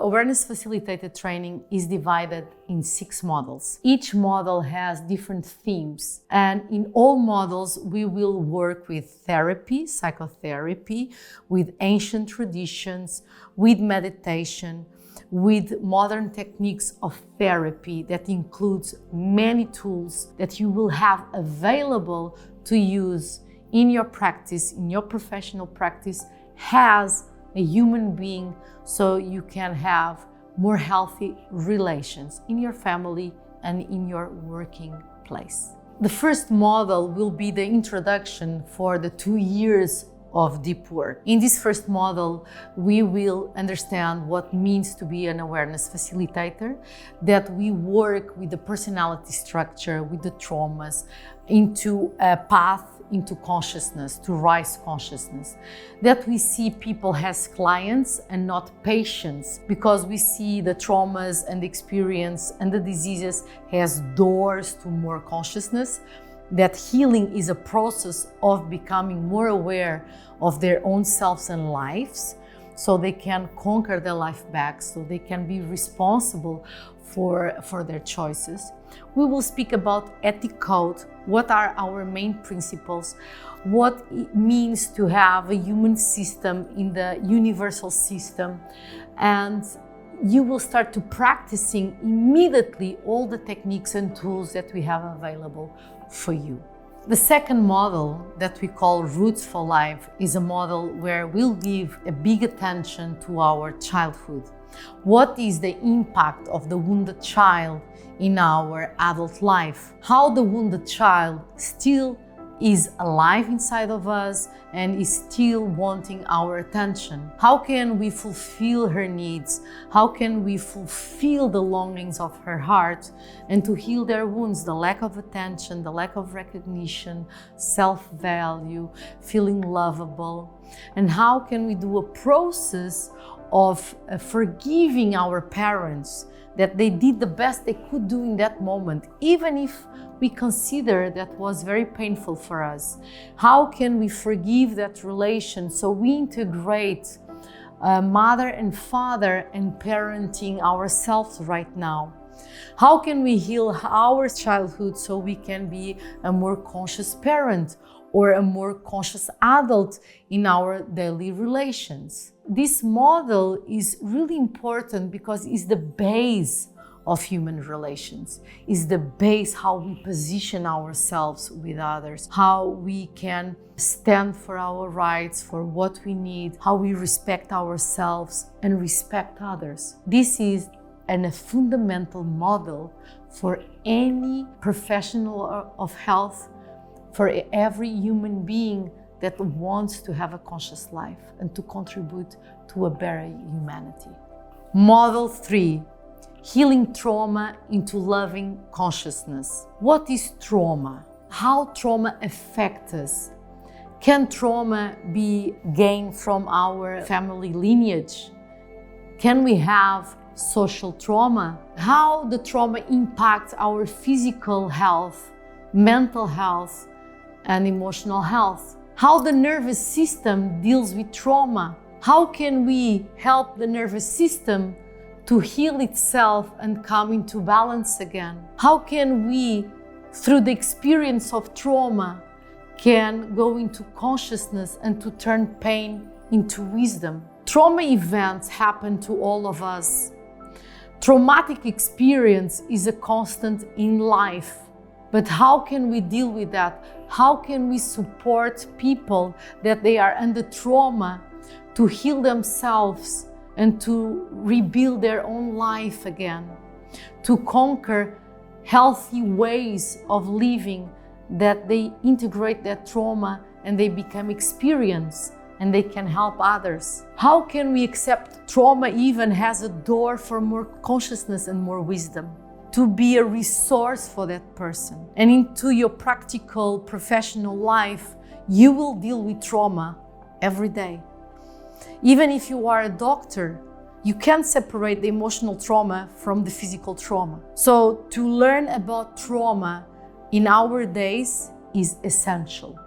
Awareness Facilitator training is divided in 6 models. Each model has different themes, and in all models we will work with therapy, psychotherapy, with ancient traditions, with meditation, with modern techniques of therapy that includes many tools that you will have available to use in your practice, in your professional practice, as a human being, so you can have more healthy relations in your family and in your working place. The first model will be the introduction for the 2 years of deep work. In this first model, we will understand what it means to be an awareness facilitator, that we work with the personality structure, with the traumas, into a path into consciousness, to rise consciousness. That we see people as clients and not patients, because we see the traumas and the experience and the diseases as doors to more consciousness. That healing is a process of becoming more aware of their own selves and lives, so they can conquer their life back, so they can be responsible for their choices. We will speak about ethic code, what are our main principles, what it means to have a human system in the universal system, and you will start to practicing immediately all the techniques and tools that we have available for you. The second model that we call Roots for Life is a model where we'll give a big attention to our childhood. What is the impact of the wounded child in our adult life? How the wounded child still is alive inside of us and is still wanting our attention. How can we fulfill her needs? How can we fulfill the longings of her heart and to heal their wounds, the lack of attention, the lack of recognition, self-value, feeling lovable? And how can we do a process of forgiving our parents, that they did the best they could do in that moment, even if we consider that was very painful for us? How can we forgive that relation so we integrate mother and father and parenting ourselves right now? How can we heal our childhood so we can be a more conscious parent or a more conscious adult in our daily relations? This model is really important because it's the base of human relations, is the base how we position ourselves with others, how we can stand for our rights, for what we need, how we respect ourselves and respect others. This is a fundamental model for any professional of health, for every human being that wants to have a conscious life and to contribute to a better humanity. Model 3, healing trauma into loving consciousness. What is trauma? How trauma affects us? Can trauma be gained from our family lineage? Can we have social trauma? How the trauma impacts our physical health, mental health, and emotional health? How the nervous system deals with trauma? How can we help the nervous system to heal itself and come into balance again? How can we, through the experience of trauma, can go into consciousness and to turn pain into wisdom? Trauma events happen to all of us. Traumatic experience is a constant in life. But how can we deal with that? How can we support people that they are under trauma to heal themselves and to rebuild their own life again, to conquer healthy ways of living, that they integrate that trauma and they become experience and they can help others? How can we accept trauma even as a door for more consciousness and more wisdom? To be a resource for that person. And into your practical professional life, you will deal with trauma every day. Even if you are a doctor, you can't separate the emotional trauma from the physical trauma. So to learn about trauma in our days is essential.